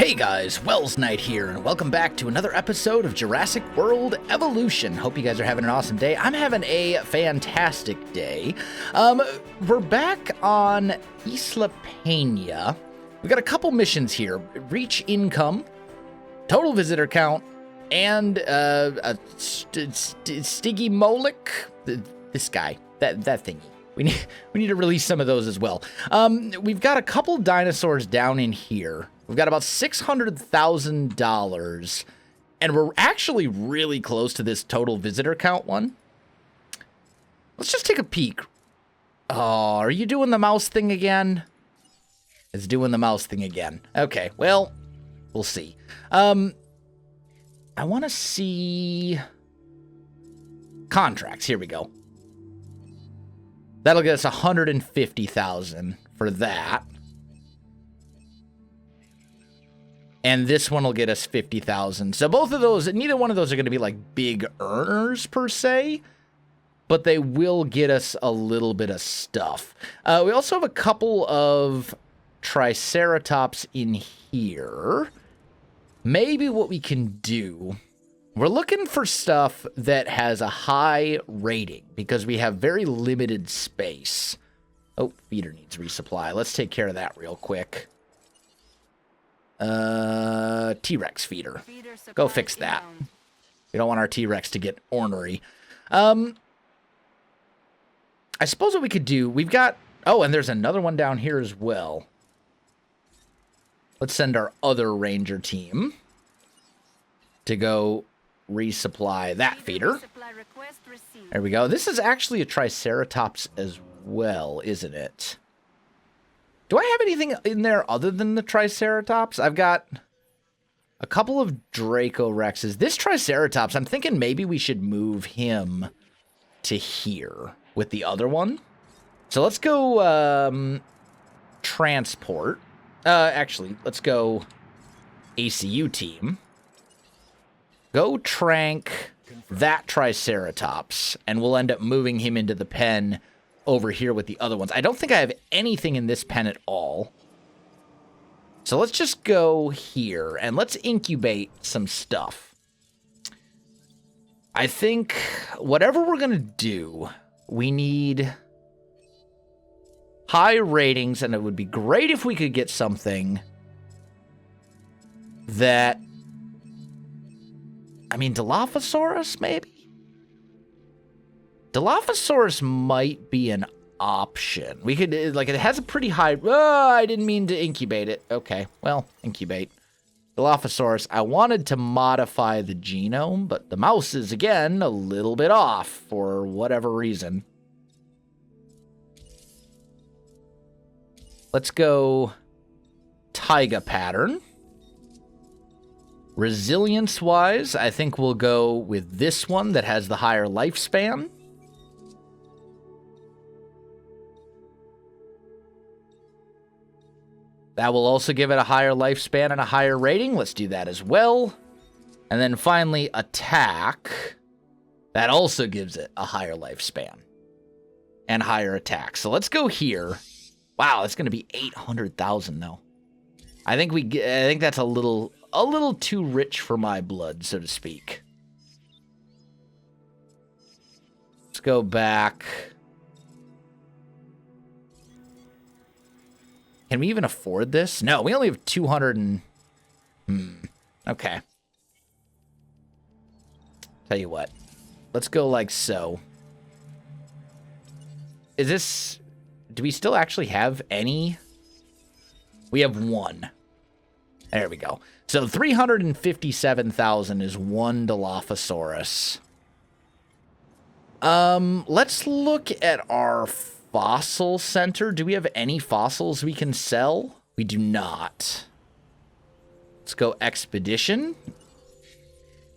Hey guys, Welsknight here, and welcome back to another episode of Jurassic World Evolution. Hope you guys are having an awesome day. I'm having a fantastic day. We're back on Isla Pena. We've got a couple missions here. Reach income, total visitor count, and a Stiggy Molik. This guy, that thingy. We need to release some of those as well. We've got a couple dinosaurs down in here. We've got about $600,000, and we're actually really close to this total visitor count one. Let's just take a peek. Oh, are you doing the mouse thing again? It's doing the mouse thing again. Okay, well, we'll see. I want to see contracts. Here we go. That'll get us $150,000 for that. And this one will get us $50,000. So both of those, neither one of those are going to be like big earners per se, but they will get us a little bit of stuff. We also have a couple of Triceratops in here. Maybe what we can do, we're looking for stuff that has a high rating because we have very limited space. Oh, feeder needs resupply. Let's take care of that real quick. T-Rex feeder. Go fix that. We don't want our T-Rex to get ornery. I suppose what we could do, we've got... Oh, and there's another one down here as well. Let's send our other ranger team to go resupply that feeder. There we go. This is actually a Triceratops as well, isn't it? Do I have anything in there other than the Triceratops? I've got a couple of Dracorexes. This Triceratops, I'm thinking maybe we should move him to here with the other one. So let's go transport. Actually, let's go ACU team. Go trank that Triceratops, and we'll end up moving him into the pen over here with the other ones. I don't think I have anything in this pen at all. So let's just go here and let's incubate some stuff. I think whatever we're going to do, we need high ratings, and it would be great if we could get something that... I mean, Dilophosaurus, maybe? Dilophosaurus might be an option. We could, like, it has a pretty high... Oh, I didn't mean to incubate it. Okay, well, incubate. Dilophosaurus, I wanted to modify the genome, but the mouse is, again, a little bit off for whatever reason. Let's go taiga pattern. Resilience-wise, I think we'll go with this one that has the higher lifespan. That will also give it a higher lifespan and a higher rating. Let's do that as well. And then finally, attack. That also gives it a higher lifespan and higher attack. So let's go here. Wow, it's going to be 800,000 though. I think that's a little too rich for my blood, so to speak. Let's go back. Can we even afford this? No, we only have 200 and... Okay. Tell you what. Let's go like so. Is this... Do we still actually have any? We have one. There we go. So 357,000 is one Dilophosaurus. Let's look at our fossil center. Do we have any fossils we can sell? We do not. Let's go expedition.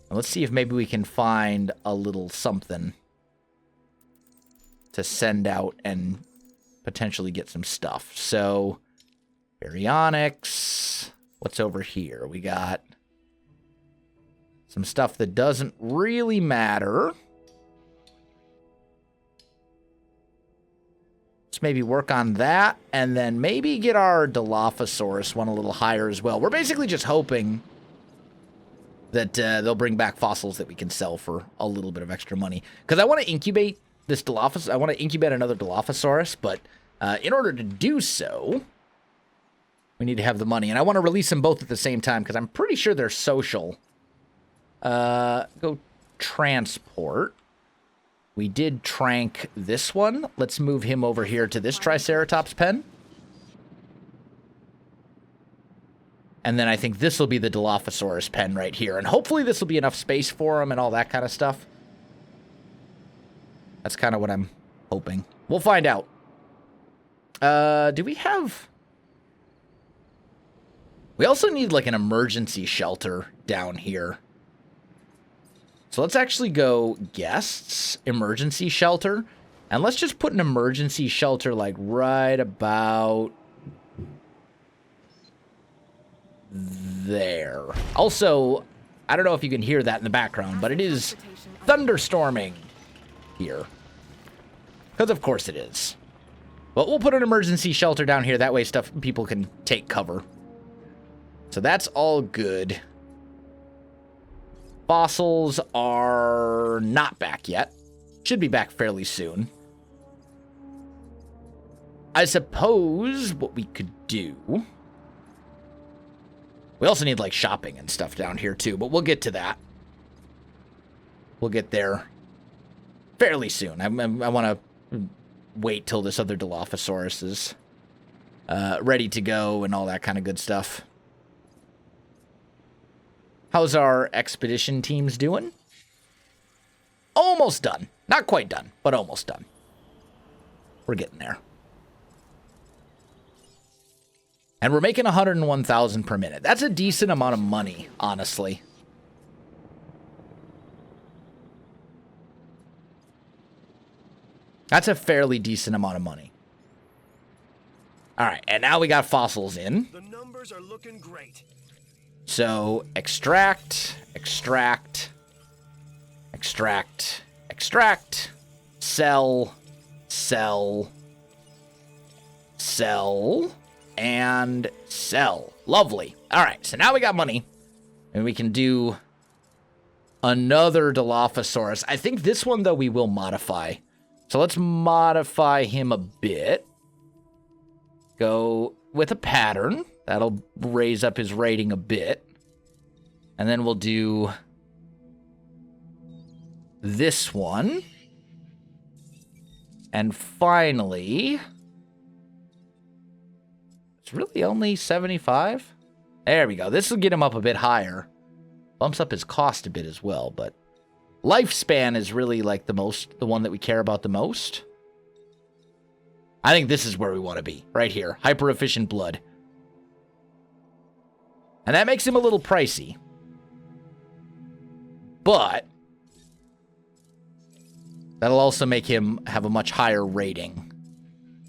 Let's see if maybe we can find a little something to send out and potentially get some stuff. So, baryonyx. What's over here? We got some stuff that doesn't really matter. Let's maybe work on that, and then maybe get our Dilophosaurus one a little higher as well. We're basically just hoping that they'll bring back fossils that we can sell for a little bit of extra money. Because I want to incubate this Dilophosaurus. I want to incubate another Dilophosaurus, but in order to do so, we need to have the money. And I want to release them both at the same time, because I'm pretty sure they're social. Go transport. We did trank this one. Let's move him over here to this Triceratops pen. And then I think this will be the Dilophosaurus pen right here. And hopefully this will be enough space for him and all that kind of stuff. That's kind of what I'm hoping. We'll find out. Do we have... We also need like an emergency shelter down here. So let's actually go guests, emergency shelter. And let's just put an emergency shelter like right about there. Also, I don't know if you can hear that in the background, but it is thunderstorming here. Because of course it is. But we'll put an emergency shelter down here. That way people can take cover. So that's all good. Fossils are not back yet. Should be back fairly soon. I suppose what we could do... We also need, like, shopping and stuff down here, too. But we'll get to that. We'll get there fairly soon. I want to wait till this other Dilophosaurus is ready to go and all that kind of good stuff. How's our expedition teams doing? Almost done. Not quite done, but almost done. We're getting there. And we're making 101,000 per minute. That's a decent amount of money, honestly. That's a fairly decent amount of money. All right, and now we got fossils in. The numbers are looking great. So, extract, extract, extract, extract, sell, sell, sell, and sell. Lovely. All right, so now we got money, and we can do another Dilophosaurus. I think this one, though, we will modify. So let's modify him a bit. Go with a pattern. That'll raise up his rating a bit. And then we'll do this one. And finally, it's really only 75. There we go. This will get him up a bit higher. Bumps up his cost a bit as well, but lifespan is really like the one that we care about the most. I think this is where we want to be, right here. Hyper efficient blood. And that makes him a little pricey. But that'll also make him have a much higher rating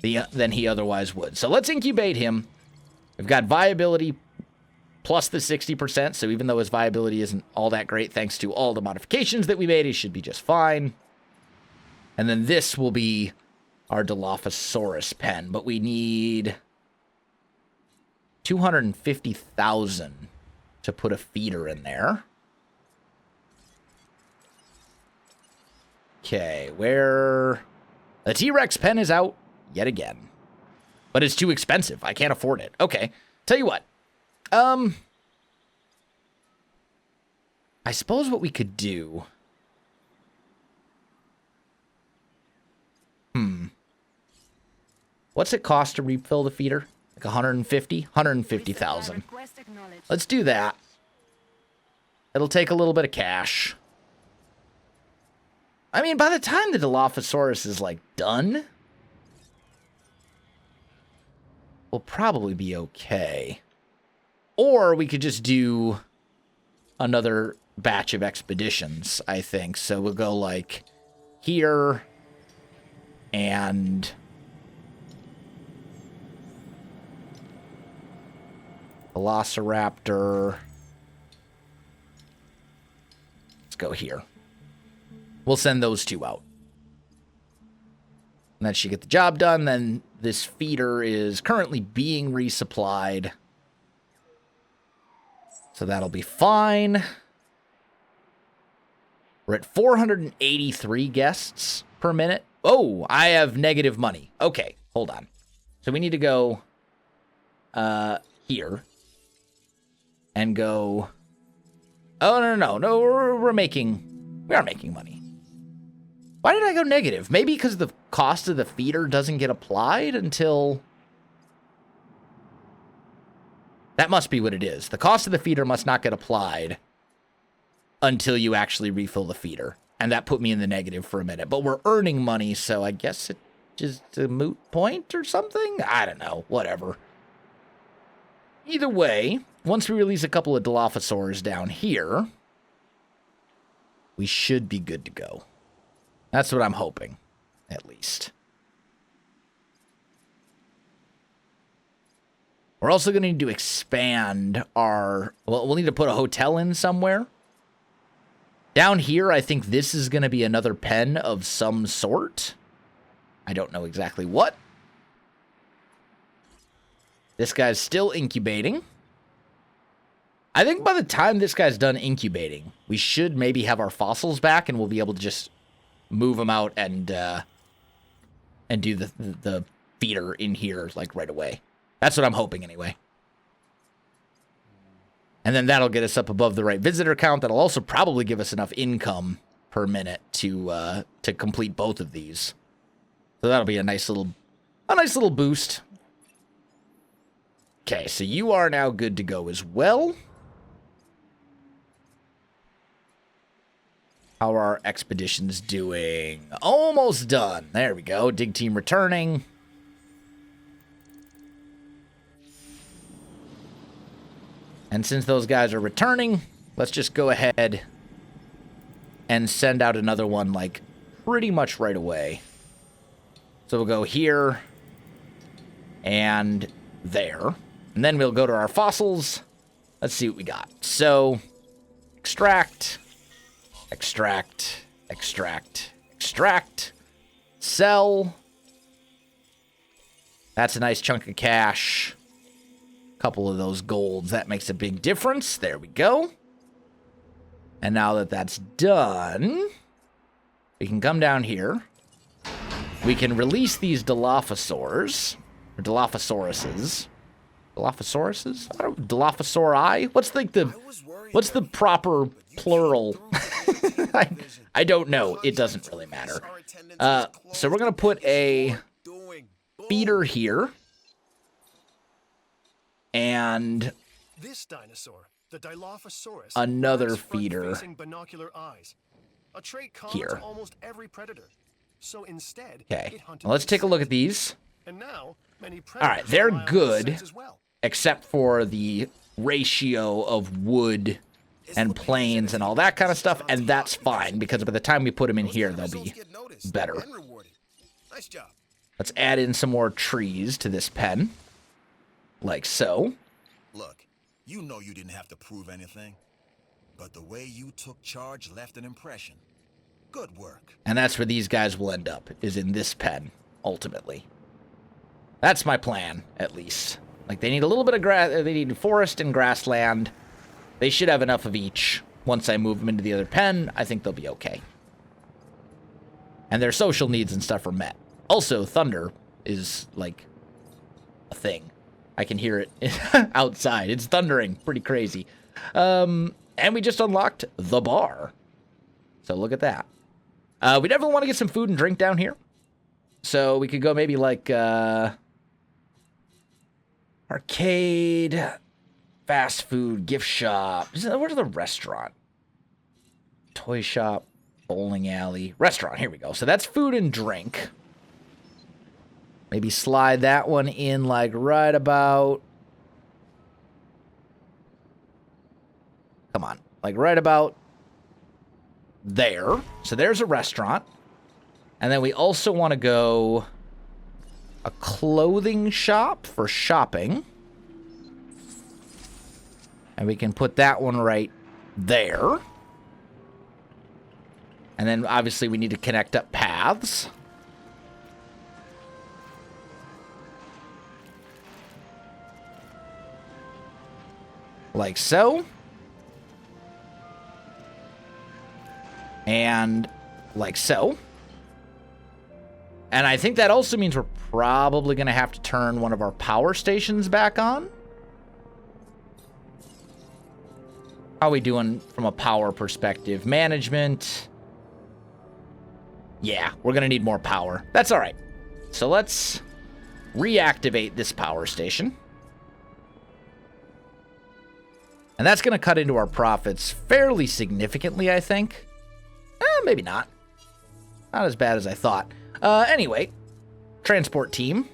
than he otherwise would. So let's incubate him. We've got viability plus the 60%. So even though his viability isn't all that great, thanks to all the modifications that we made, he should be just fine. And then this will be our Dilophosaurus pen. But we need 250,000 to put a feeder in there. Okay, where... The T-Rex pen is out yet again. But it's too expensive. I can't afford it. Okay, tell you what. I suppose what we could do... What's it cost to refill the feeder? Like 150? 150,000. Let's do that. It'll take a little bit of cash. I mean, by the time the Dilophosaurus is, like, done, we'll probably be okay. Or we could just do another batch of expeditions, I think. So we'll go, like, here and... Velociraptor. Let's go here. We'll send those two out. And that should get the job done. Then this feeder is currently being resupplied. So that'll be fine. We're at 483 guests per minute. Oh, I have negative money. Okay, hold on. So we need to go here and go. Oh, no. We are making money. Why did I go negative? Maybe because the cost of the feeder doesn't get applied until... That must be what it is. The cost of the feeder must not get applied until you actually refill the feeder. And that put me in the negative for a minute. But we're earning money, so I guess it's just a moot point or something? I don't know. Whatever. Either way, once we release a couple of Dilophosaurs down here, we should be good to go. That's what I'm hoping, at least. We're also going to need to expand our... Well, we'll need to put a hotel in somewhere. Down here, I think this is going to be another pen of some sort. I don't know exactly what. This guy's still incubating. I think by the time this guy's done incubating, we should maybe have our fossils back, and we'll be able to just move them out and do the feeder in here, like, right away. That's what I'm hoping, anyway. And then that'll get us up above the right visitor count. That'll also probably give us enough income per minute to complete both of these. So that'll be a nice little boost. Okay, so you are now good to go as well. How are our expeditions doing? Almost done. There we go. Dig team returning. And since those guys are returning, let's just go ahead and send out another one, like, pretty much right away. So we'll go here and there. And then we'll go to our fossils. Let's see what we got. So, extract, extract, extract, extract, sell. That's a nice chunk of cash. Couple of those golds. That makes a big difference. There we go. And now that that's done, we can come down here. We can release these Dilophosaurs. Or Dilophosauruses. Dilophosauruses? I don't know. Dilophosauri? What's the proper plural? I don't know. It doesn't really matter. So we're going to put a feeder here. And this dinosaur, the Dilophosaurus, another has feeder binocular eyes, a trait common here. to almost every predator. So instead, okay, it hunted well, let's take a look at these. And now, many all right, they're rely on good, this as well. Except for the ratio of wood and plains and all that kind of stuff, and that's fine, because by the time we put them in here, they'll be better. Nice job. Let's add in some more trees to this pen. Like so. Look, you know you didn't have to prove anything, but the way you took charge left an impression. Good work. And that's where these guys will end up, is in this pen, ultimately. That's my plan, at least. Like, they need a little bit of grass, they need forest and grassland. They should have enough of each. Once I move them into the other pen, I think they'll be okay. And their social needs and stuff are met. Also, thunder is, like, a thing. I can hear it outside. It's thundering. Pretty crazy. And we just unlocked the bar. So look at that. We definitely want to get some food and drink down here. So we could go maybe like arcade, fast food, gift shop. Where's the restaurant? Toy shop, bowling alley, restaurant. Here we go. So that's food and drink. Maybe slide that one in like right about... Come on. Like right about there. So there's a restaurant. And then we also want to go a clothing shop for shopping. And we can put that one right there. And then obviously we need to connect up paths. Like so. And like so. And I think that also means we're probably going to have to turn one of our power stations back on. How are we doing from a power perspective? Management. Yeah, we're going to need more power. That's all right. So let's reactivate this power station. And that's going to cut into our profits fairly significantly, I think. Maybe not. Not as bad as I thought. Anyway, transport team.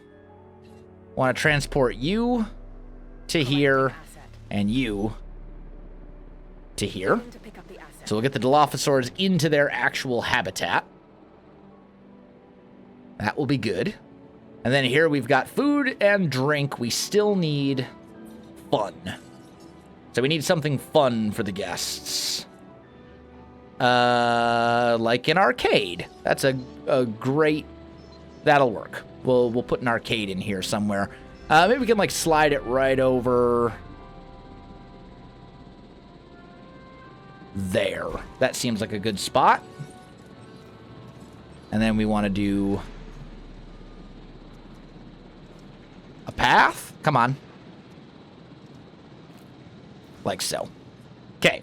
Want to transport you to here and you to here. So we'll get the Dilophosaurs into their actual habitat. That will be good. And then here we've got food and drink. We still need fun. So we need something fun for the guests. Like an arcade. That's a great... That'll work. We'll put an arcade in here somewhere. Maybe we can like slide it right over... there. That seems like a good spot. And then we want to do... a path? Come on. Like so. Okay.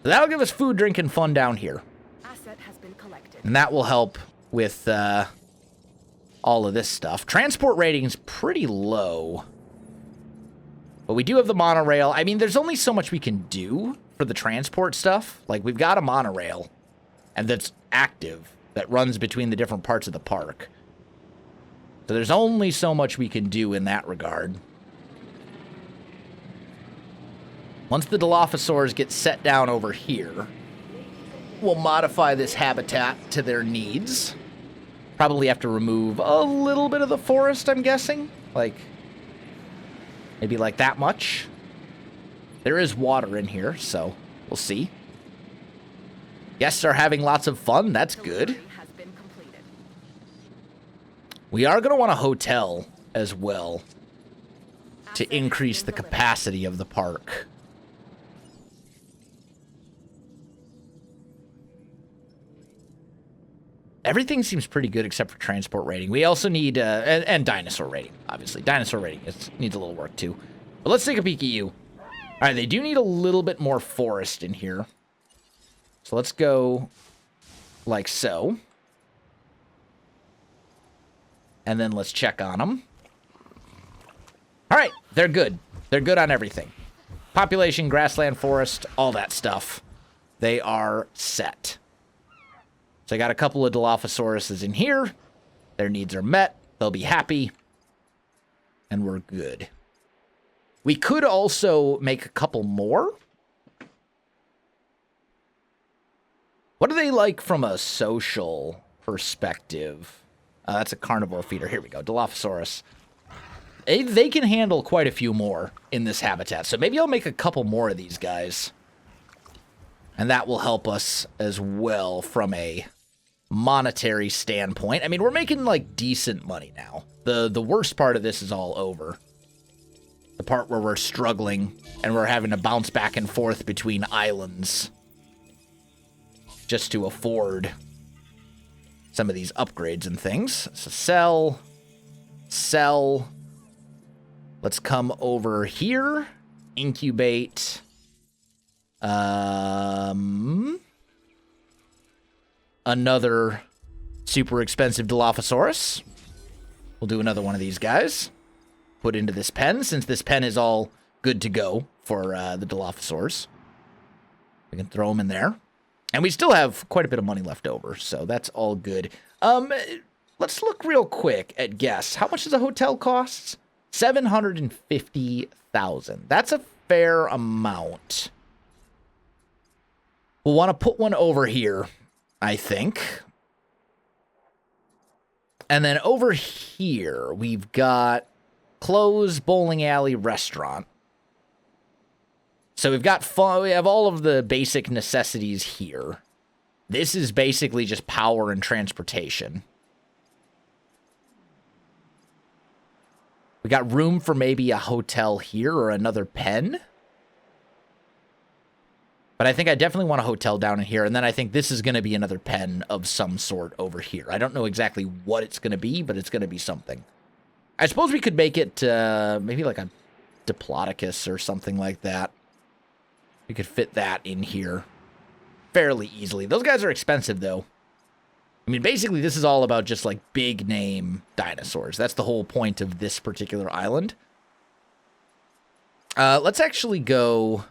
So that'll give us food, drink, and fun down here. Asset has been collected. And that will help with all of this stuff. Transport rating's pretty low. But we do have the monorail. I mean, there's only so much we can do for the transport stuff. Like, we've got a monorail. And that's active. That runs between the different parts of the park. So there's only so much we can do in that regard. Once the Dilophosaurs get set down over here, we'll modify this habitat to their needs. Probably have to remove a little bit of the forest, I'm guessing. Like, maybe like that much. There is water in here, so we'll see. Guests are having lots of fun. That's good. We are going to want a hotel as well to increase the capacity of the park. Everything seems pretty good except for transport rating. We also need, and dinosaur rating, obviously. Dinosaur rating needs a little work too. But let's take a peek at you. All right, they do need a little bit more forest in here. So let's go like so. And then let's check on them. All right, they're good. They're good on everything. Population, grassland, forest, all that stuff. They are set. So I got a couple of Dilophosauruses in here. Their needs are met. They'll be happy. And we're good. We could also make a couple more. What are they like from a social perspective? That's a carnivore feeder. Here we go. Dilophosaurus. They can handle quite a few more in this habitat. So maybe I'll make a couple more of these guys. And that will help us as well from a monetary standpoint. I mean, we're making, like, decent money now. The worst part of this is all over. The part where we're struggling and we're having to bounce back and forth between islands just to afford some of these upgrades and things. So sell. Sell. Let's come over here. Incubate. Another super expensive Dilophosaurus. We'll do another one of these guys. Put into this pen, since this pen is all good to go for the Dilophosaurs. We can throw them in there. And we still have quite a bit of money left over, so that's all good. Let's look real quick at guests. How much does a hotel cost? $750,000. That's a fair amount. We'll want to put one over here, I think. And then over here, we've got clothes, bowling alley, restaurant. So we've got fun. We have all of the basic necessities here. This is basically just power and transportation. We got room for maybe a hotel here or another pen. But I think I definitely want a hotel down in here, and then I think this is going to be another pen of some sort over here. I don't know exactly what it's going to be, but it's going to be something. I suppose we could make it maybe like a Diplodocus or something like that. We could fit that in here fairly easily. Those guys are expensive, though. I mean, basically, this is all about just, like, big-name dinosaurs. That's the whole point of this particular island. Let's actually go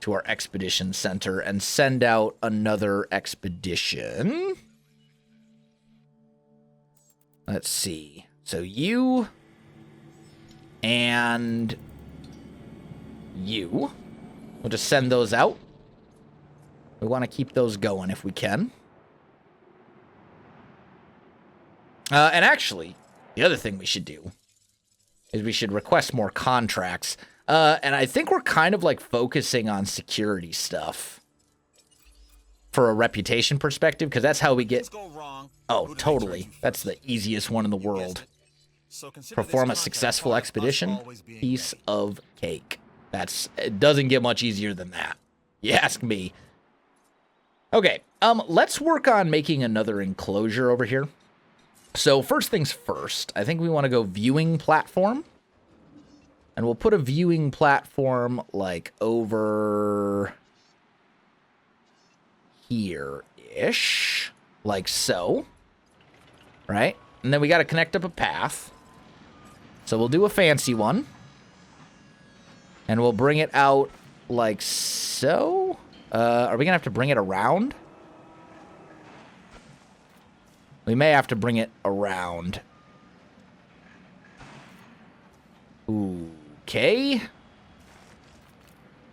to our expedition center and send out another expedition. Let's see. So you and you. We'll just send those out. We want to keep those going if we can. And actually, the other thing we should do is we should request more contracts. And I think we're kind of like focusing on security stuff for a reputation perspective, because that's how we get... Oh, totally. That's the easiest one in the world. Perform a successful expedition. Piece of cake. It doesn't get much easier than that. You ask me. Okay, let's work on making another enclosure over here. So first things first, I think we want to go viewing platform. And we'll put a viewing platform like over here-ish, like so, right? And then we got to connect up a path. So we'll do a fancy one. And we'll bring it out like so. Are we going to have to bring it around? We may have to bring it around. Okay.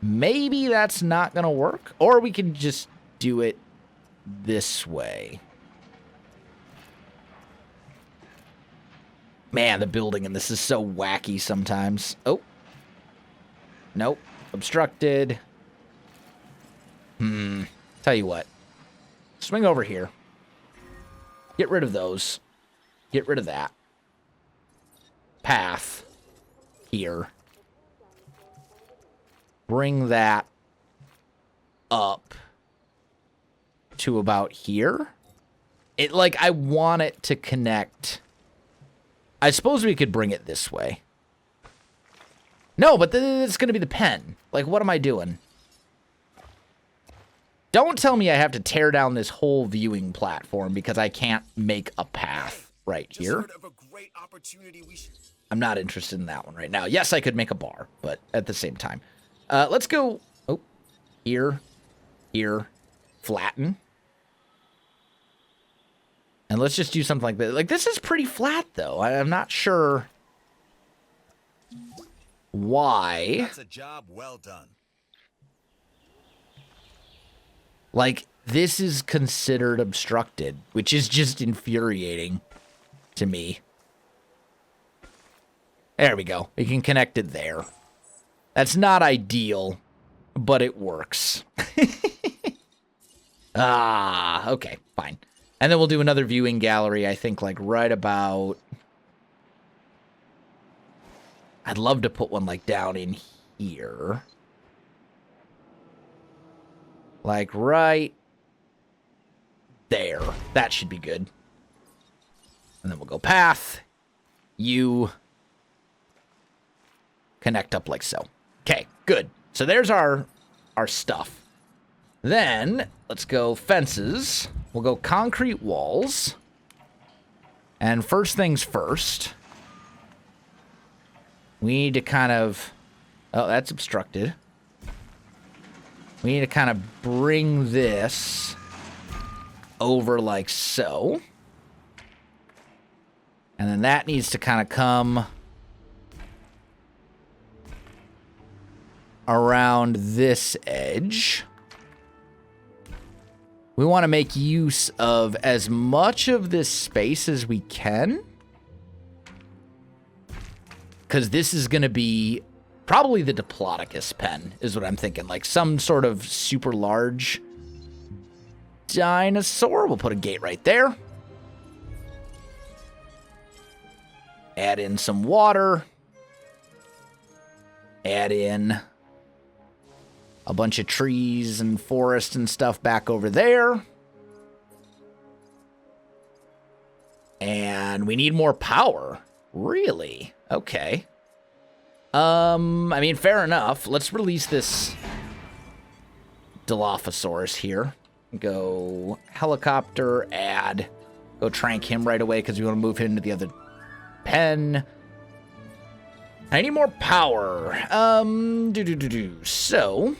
Maybe that's not going to work. Or we can just do it this way. Man, the building in this is so wacky sometimes. Oh. Nope. Obstructed. Tell you what. Swing over here. Get rid of those. Get rid of that. Path. Here. Bring that up to about here. I want it to connect. I suppose we could bring it this way. No, but it's going to be the pen. Like, what am I doing? Don't tell me I have to tear down this whole viewing platform because I can't make a path right here. I'm not interested in that one right now. Yes, I could make a bar, but at the same time. Let's go here, flatten. And let's just do something like that. Like, this is pretty flat, though. I'm not sure why. That's a job well done. Like, this is considered obstructed, which is just infuriating to me. There we go. We can connect it there. That's not ideal, but it works. Okay, fine. And then we'll do another viewing gallery, I think, like, right about... I'd love to put one, like, down in here. Like, right there. That should be good. And then we'll go path. You... connect up like so. Okay, good. So there's our stuff. Then, let's go fences. We'll go concrete walls. And first things first. We need to kind of... Oh, that's obstructed. We need to kind of bring this over like so. And then that needs to kind of come around this edge. We want to make use of as much of this space as we can. Because this is going to be probably the Diplodocus pen, is what I'm thinking. Like some sort of super large dinosaur. We'll put a gate right there. Add in some water. Add in a bunch of trees and forest and stuff back over there. And we need more power. Really? Okay. I mean, fair enough. Let's release this Dilophosaurus here. Go helicopter, add. Go trank him right away because we want to move him to the other pen. I need more power. So,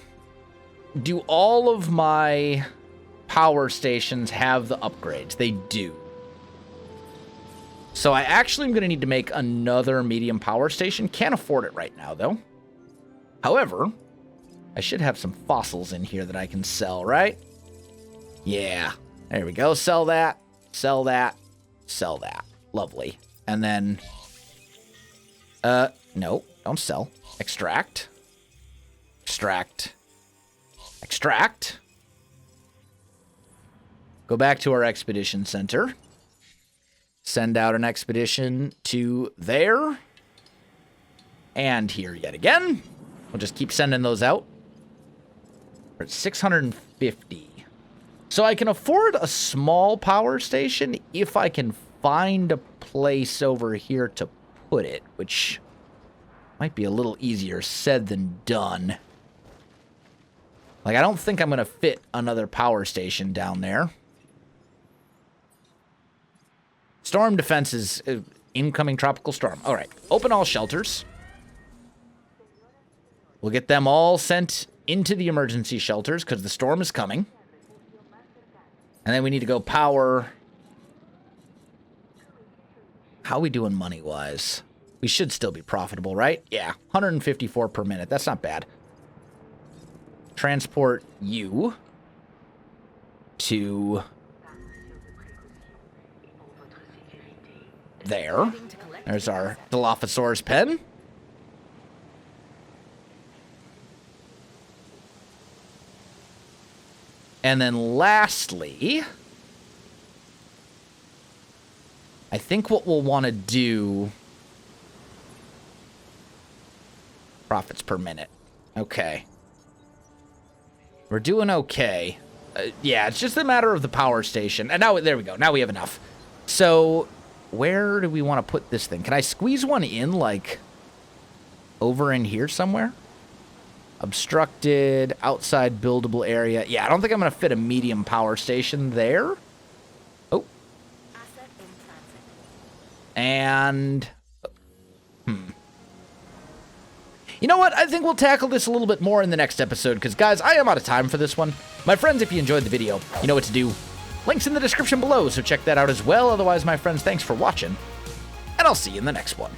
do all of my power stations have the upgrades? They do. So I actually am going to need to make another medium power station. Can't afford it right now, though. However, I should have some fossils in here that I can sell, right? Yeah. There we go. Sell that. Sell that. Sell that. Lovely. And then... no. Don't sell. Extract. Extract. Extract. Go back to our expedition center. Send out an expedition to there. And here yet again. We'll just keep sending those out. We're at 650. So I can afford a small power station if I can find a place over here to put it, which might be a little easier said than done. Like, I don't think I'm going to fit another power station down there. Storm defense is incoming tropical storm. All right. Open all shelters. We'll get them all sent into the emergency shelters because the storm is coming. And then we need to go power. How are we doing money-wise? We should still be profitable, right? Yeah. 154 per minute. That's not bad. Transport you to... there. There's our Dilophosaurus pen. And then lastly, I think what we'll want to do... profits per minute. Okay. We're doing okay. Yeah, it's just a matter of the power station. And now, there we go. Now we have enough. So... where do we want to put this thing? Can I squeeze one in, like, over in here somewhere? Obstructed, outside buildable area. Yeah, I don't think I'm going to fit a medium power station there. Oh. Asset in transit. And... You know what? I think we'll tackle this a little bit more in the next episode, because, guys, I am out of time for this one. My friends, if you enjoyed the video, you know what to do. Links in the description below, so check that out as well. Otherwise, my friends, thanks for watching, and I'll see you in the next one.